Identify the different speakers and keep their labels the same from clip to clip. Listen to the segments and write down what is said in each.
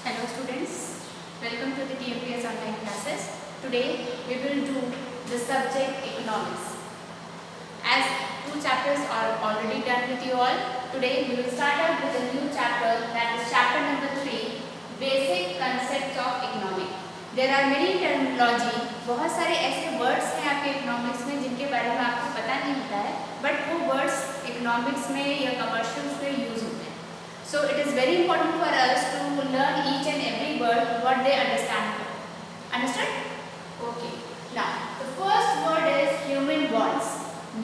Speaker 1: Hello students, welcome to the TMPS online classes. Today we will do the subject economics. As two chapters are already done with you all, today we will start out with a new chapter, that is chapter number 3, basic concepts of economic. There are many terminology, बहुत सारे ऐसे words हैं आपके economics में जिनके बारे में आपको पता नहीं होता है, but वो words economics में या commercials में use होते हैं. So it is very important for us to learn each and every word what they understand. Understood? Okay. Now the first word is human wants.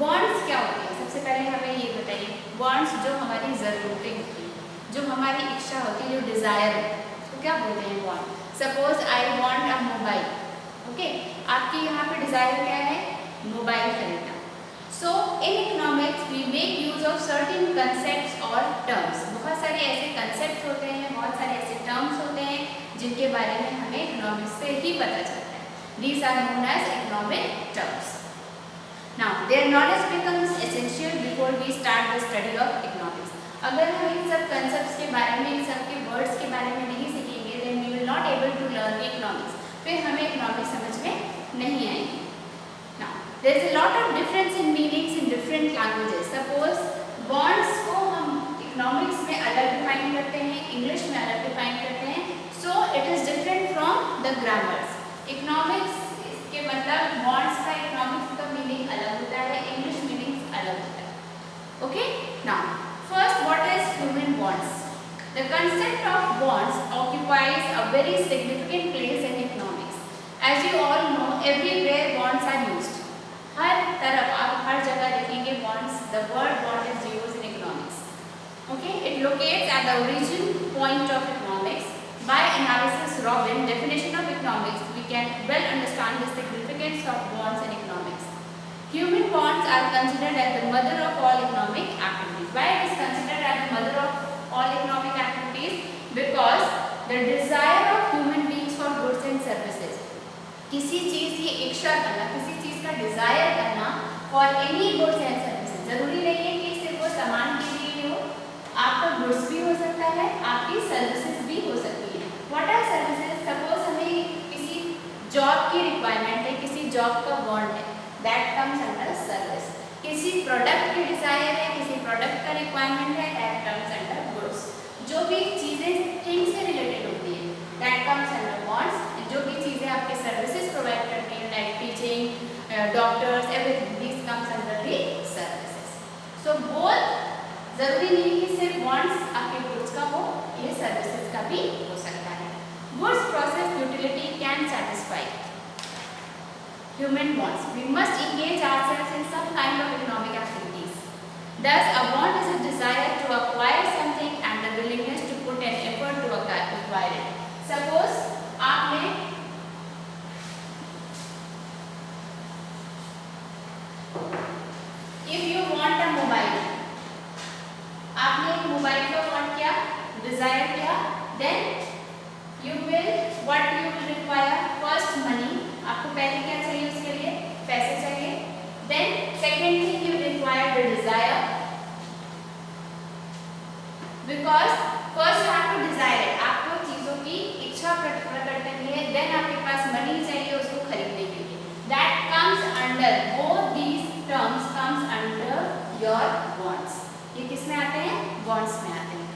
Speaker 1: Wants क्या होती है? सबसे पहले हमें ये बताइए. Wants जो हमारी ज़रूरतें होती हैं, जो हमारी इच्छा होती है, जो desire होती है, उसको क्या बोलते हैं? Want. Suppose I want a mobile. Okay. आपकी यहाँ पे desire क्या है? Mobile खरीदना. So in economics we make use of certain concepts or terms. बहुत सारे ऐसे concepts होते हैं, बहुत सारे ऐसे terms होते हैं जिनके बारे में हमें economics से ही पता चलता है. These are known as economic terms. Now their knowledge becomes essential before we start the study of economics. अगर हम इन सब concepts के बारे में, इन सब के words के बारे में नहीं सीखेंगे, then we will not able to learn the economics. फिर हमें economics समझ में नहीं आएगी. There is a lot of difference in meanings in different languages. Suppose bonds को हम economics में अलग define करते हैं, English में अलग define करते हैं. So it is different from the grammars. Economics इसके मतलब bonds का economics का meaning अलग होता है, English meaning अलग होता है. Okay? Now first, what is human bonds? The concept of bonds occupies a very significant place in economics. As you all know, everywhere bonds are used. हर तरफ आप हर जगह देखेंगे bonds. The word bond is used in economics. Okay, it locates at the origin point of economics. By analysis Robin definition of economics, we can well understand the significance of bonds in economics. Human bonds are considered as the mother of all economic activities. Why it is considered as the mother of all economic activities? Because the desire of human beings for goods and services. किसी चीज़ की इच्छा करना, किसी चीज़ का desire करना for any goods and services. ज़रूरी नहीं है कि सिर्फ वो सामान के लिए हो, आपका गुड्स भी हो सकता है, आपकी सर्विसेज भी हो सकती है. What are services? सपोज हमें किसी जॉब की रिक्वायरमेंट है, किसी जॉब का वांट है, दैट कम्स अंडर सर्विस. किसी प्रोडक्ट की डिज़ायर है, किसी प्रोडक्ट का रिक्वायरमेंट है, दैट कम्स अंडर गुड्स. जो भी चीज़ें थिंग से रिलेटेड होती है, दैट कम्स अंडर वांट्स. जो भी चीज़ें आपके सर्विसेज प्रोवाइड करती हैं, like teaching, doctors, everything, this comes under the services. So both जरूरी नहीं कि सिर्फ वांट्स आपके गुड्स का हो, ये सर्विसेज का भी हो सकता है. Goods process utility can satisfy human wants. We must engage ourselves in some kind of economic activities. Thus, a want is a desire to acquire something and the willingness to put an effort to acquire it. Suppose आपने if you want a mobile, आपने एक mobile का want किया, desire किया, then you will what you will require? First money. आपको पहले क्या चाहिए उसके लिए? पैसे चाहिए. Then second thing you require the desire, because first you have to desire it. आपको चीजों की इच्छा प्रकट करनी है, then आपके पास मनी चाहिए उसको खरीदने के लिए. That comes under, both these terms comes under your wants. ये किस में आते हैं? Wants में आते हैं.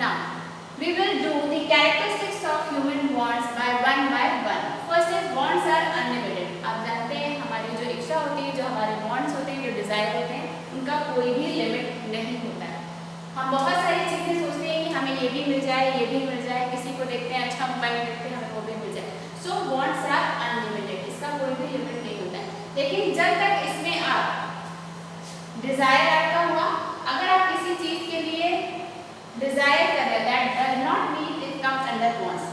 Speaker 1: Now we will do the characteristics of human wants by one. First is wants are unlimited. आप जानते हैं हमारी जो इच्छा होती है, जो हमारे wants होते हैं, जो desire होते हैं, उनका कोई भी लिमिट नहीं होता है. हम बहुत सारी चीज़ें सोचते हैं कि हमें ये भी मिल जाए, ये भी मिल जाए, किसी को देखते हैं अच्छा मोबाइल देखते हैं, हमें वो भी मिल जाए. सो wants are unlimited. इसका कोई भी लिमिट नहीं होता है. लेकिन जब तक इसमें आप डिज़ायर आपका हुआ, अगर आप किसी चीज़ के लिए डिज़ायर कर रहे हैं, that does not mean it comes under wants.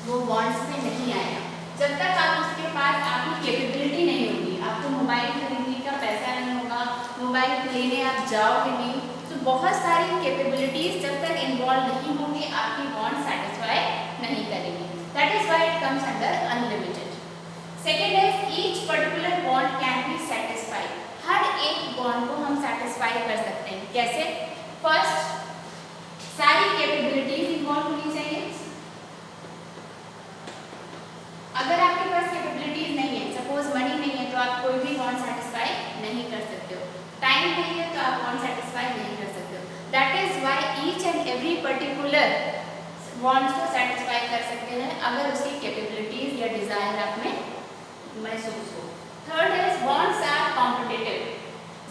Speaker 1: वो wants में नहीं आएगा. जब तक आप उसके पास आपकी कैपेबिलिटी नहीं होगी, आपको मोबाइल खरीदने का पैसा नहीं होगा, मोबाइल लेने आप जाओगे नहीं, तो बहुत सारी कैपेबिलिटीज जब तक इन्वॉल्व नहीं होंगी, आपकी वांट सेटिस्फाई नहीं करेगी. That is why it comes under unlimited. Second is each particular want can be satisfied. हर एक वांट को हम सेटिस्फाई कर सकते हैं. कैसे? फर्स्ट, सारी कैपेबिलिटीज इन्वॉल्व होनी चाहिए. Each and every particular wants को सेटिस्फाई कर सकते हैं अगर उसकी कैपेबिलिटीज या डिजायर आप में महसूस हो। Third is wants are competitive.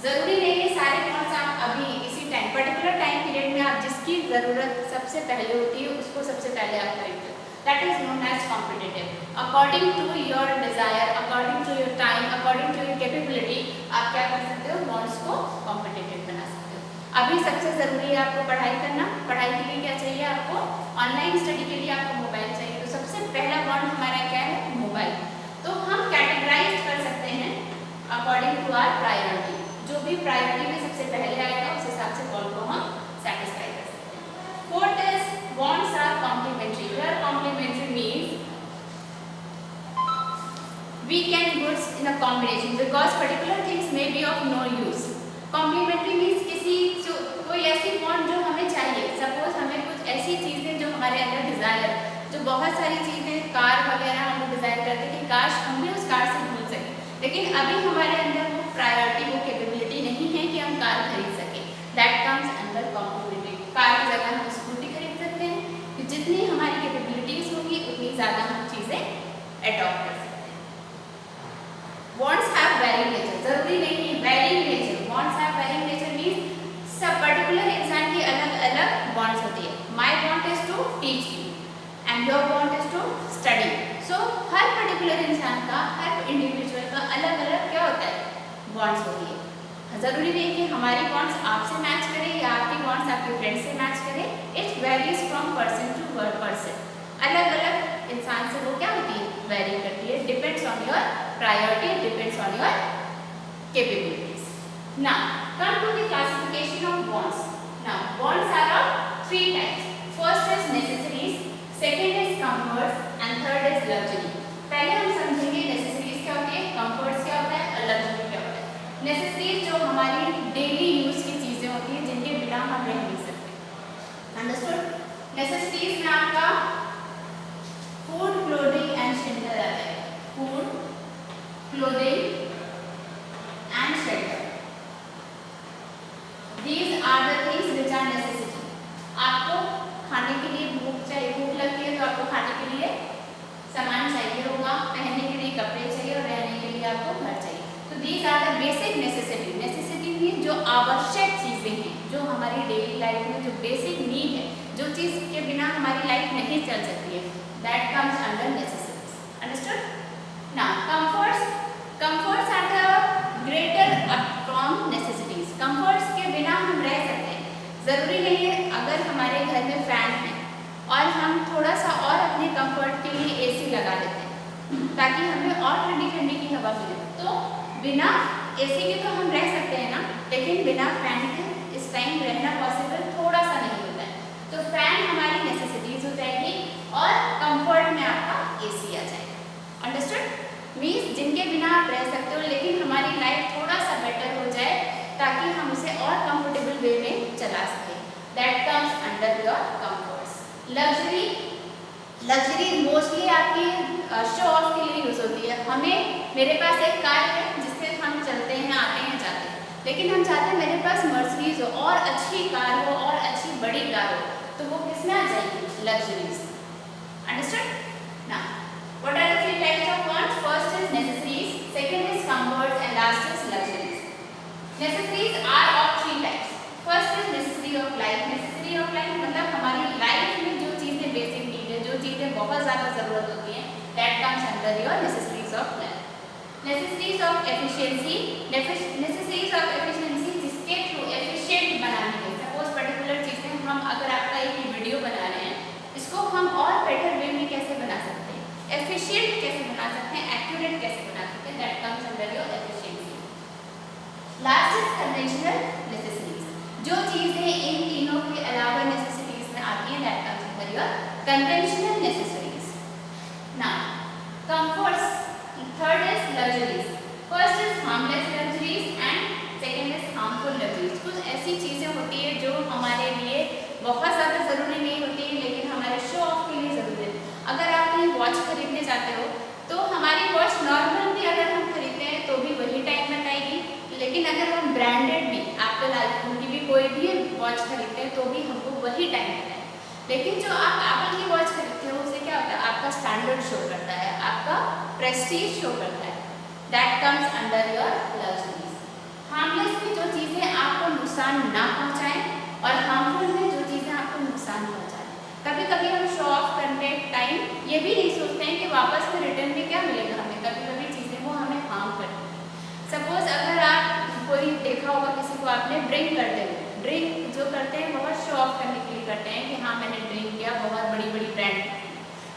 Speaker 1: जरूरी नहीं है सारे वांट्स आप अभी इसी टाइम पर्टिकुलर टाइम पीरियड में आप जिसकी जरूरत सबसे पहले होती है उसको सबसे पहले आप खरीदते हो। That is known as competitive. According to your desire, according to your time, according to your capability आप क्या कर सकते हो, वांट्स को कॉम्पिटिटिव बना सकते हो। अभी सबसे जरूरी है आपको पढ़ाई करना। पढ़ाई के लिए क्या चाहिए आपको, ऑनलाइन स्टडी के लिए आपको मोबाइल चाहिए। तो सबसे पहला वांट हमारा क्या है, मोबाइल। तो हम कैटेगराइज कर सकते हैं अकॉर्डिंग टू आवर प्रायोरिटी। जो भी प्रायोरिटी में सबसे पहले आएगा उस हिसाब से वांट को हम सेटिस्फाई कर सकते हैं। Fourth is wants are complementary. Here complementary means weekend goods in a combination because particular things may be of no use. Complementary means किसी जो कोई ऐसी want जो हमें चाहिए, सपोज हमें कुछ ऐसी चीजें जो हमारे अंदर डिजायर, जो बहुत सारी चीजें कार वगैरह हम डिजायर करते हैं कि काश हम भी उस कार से भूल सकें, लेकिन अभी हमारे अंदर वो प्रायोरिटी, वो कैपेबिलिटी नहीं है कि हम कार खरीद सकें। That comes under complementary. Car की जगह हम स्कूटी खरीद सकते हैं। जितनी हमारी कैपेबिलिटीज होगी उतनी ज्यादा हम चीजें अडॉप्ट कर सकते हैं। Wants have varying nature। जरूरी नहीं है varying nature। Wants have varying nature means सब पर्टिकुलर इंसान की अलग अलग wants होती है। My want is to teach you and your want is to study। So her particular इंसान का, हर इंडिविजुअल का अलग अलग क्या होता है, wants होती है। जरूरी नहीं कि हमारी wants आपसे मैच करे या आपकी wants आपके फ्रेंड से मैच करे। It varies from person to person। अलग अलग इंसान से वो क्या होती है, वेरी करती है। Depends on your priority, depends on your capabilities. Now come to the classification of wants. Now wants are of three types. First is necessaries, second is comforts and third is luxury. पहले हम समझेंगे necessaries क्या होती है, comforts क्या होता है और लग्जरी क्या होता है। नेसेसरीज जो हमारी डेली यूज की चीजें होती हैं जिनके बिना हम रह नहीं सकते। अंडरस्टूड। नेसेसरीज में आपका फूड, क्लोथिंग एंड शेल्टर आता है। Food, clothing and shelter, these are the things which are necessity. आपको खाने के लिए भूख चाहिए, भूख लगती है तो आपको खाने के लिए सामान चाहिए होगा, पहनने के लिए कपड़े चाहिए और रहने के लिए आपको घर चाहिए। तो these are the basic necessity. Necessity में जो आवश्यक चीजें हैं, जो हमारी डेली लाइफ में जो बेसिक नीड है, जो चीज के बिना हमारी लाइफ नहीं चल सकती है, that comes under necessities। Understood? Now comforts। Comforts are the greater from necessities। Comforts के बिना हम रह सकते हैं। जरूरी नहीं है अगर हमारे घर में फैन है और हम थोड़ा सा और अपने कंफर्ट के लिए एसी लगा लेते हैं ताकि हमें और ठंडी ठंडी की हवा मिले, तो बिना एसी के तो हम रह सकते हैं ना, लेकिन बिना फैन के इस टाइम रहना पॉसिबल थोड़ा सा नहीं होता है। तो फैन हमारी नेसेसिटीज हो जाएगी और कंफर्ट में आपका एसी आ जाएगा। अंडरस्टूड? मींस जिनके बिना आप रह सकते हो लेकिन हमारी लाइफ थोड़ा सा बेटर हो जाए ताकि हम उसे और कंफर्टेबल वे में चला सकें। That comes under your comforts. Luxury, luxury mostly आपकी शो ऑफ के लिए यूज होती है। मेरे पास एक कार है जिससे हम चलते हैं, आते हैं, जाते हैं, लेकिन हम चाहते हैं मेरे पास मर्सिडीज हो और अच्छी कार हो और अच्छी बड़ी कार हो, तो वो किसमें आ जाएगी, luxuries. Understood? Now, what are the three types of wants? First is necessities, second is comforts, and last is luxuries. Necessities are of three types. First is necessity of life. Necessity of life मतलब हमारी life में जो चीजें basic need है, जो चीजें बहुत ज्यादा जरूरत होती हैं, that comes under your necessities of life. Necessities of efficiency. Necessities of efficiency जिसके थ्रू efficient बनाने के, suppose particular चीजें हम अगर आपका एक वीडियो बना रहे हैं, इसको हम और बेटर वे में कैसे बना सकते हैं, एफिशिएंट कैसे बना सकते हैं, एक्यूरेट कैसे बना सकते हैं, that comes under your efficiency. Last is conventional necessities. जो चीजें इन तीनों के अलावा नेसेसिटीज में आती हैं, that comes under your conventional necessities. Now comforts, third is luxuries. First is harmless luxuries and second is harmful luxuries. कुछ ऐसी चीजें होती है जो हमारे लिए बहुत ज़्यादा ज़रूरी नहीं होती है लेकिन हमारे शो ऑफ के लिए ज़रूरी है। अगर आप कहीं वॉच खरीदने जाते हो तो हमारी वॉच नॉर्मल भी अगर हम खरीदते हैं तो भी वही टाइम में आएगी, लेकिन अगर हम ब्रांडेड भी, एप्पल आईफोन की भी कोई भी वॉच खरीदते हैं तो भी हमको वही टाइम पता है, लेकिन जो आप एप्पल की वॉच खरीदते हो उससे क्या होता है, आपका स्टैंडर्ड शो करता है, आपका प्रेस्टीज शो करता है, that comes under your luxuries. Harmless में जो चीज़ें आपको नुकसान ना पहुँचाएं और हार्मफुल में जो चीज़ें आपको नुकसान पहुँचाएं। कभी कभी हम शो ऑफ करने टाइम ये भी नहीं सोचते हैं कि वापस में रिटर्न में क्या मिलेगा हमें, कभी कभी चीज़ें वो हमें हार्म करती हैं। सपोज अगर आप कोई देखा होगा किसी को आपने ड्रिंक करते हुए, ड्रिंक जो करते हैं बहुत शो ऑफ करने के लिए करते हैं कि हाँ मैंने ड्रिंक किया, बहुत बड़ी बड़ी ब्रांड,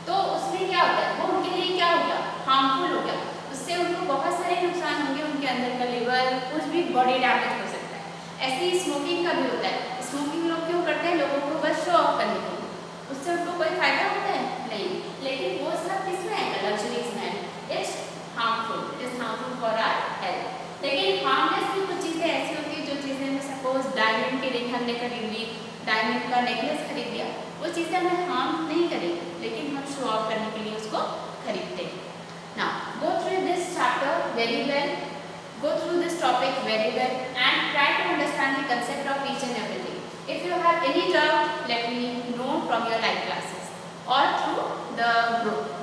Speaker 1: तो उसमें क्या होता है, वो उनके लिए क्या हो गया, हार्मफुल हो गया, उससे उनको बहुत सारे नुकसान होंगे, उनके अंदर का लिवर कुछ भी बॉडी डैमेज हो सकता है। ऐसे ही स्मोकिंग का भी होता है, स्मोकिंग लोग क्यों करते हैं, लोगों को बस शो ऑफ करने के लिए, उससे उनको कोई फायदा होता है नहीं, लेकिन वो सब किसमें है, लग्जरीज में, it's harmful, it is harmful for our health. लेकिन हार्मलेस भी कुछ चीज़ें ऐसी होती है जो चीज़ें में सपोज डायमंड की रिंग हमने खरीद ली, डायमंड का नेकलेस खरीद लिया, वो चीज़ें हमें हार्म नहीं करेगी, लेकिन हम शो ऑफ करने के लिए उसको खरीदते हैं। Now go through this chapter very well, go through this topic very well and try to understand the concept of each and everything. If you have any doubt, let me know from your live classes or through the group.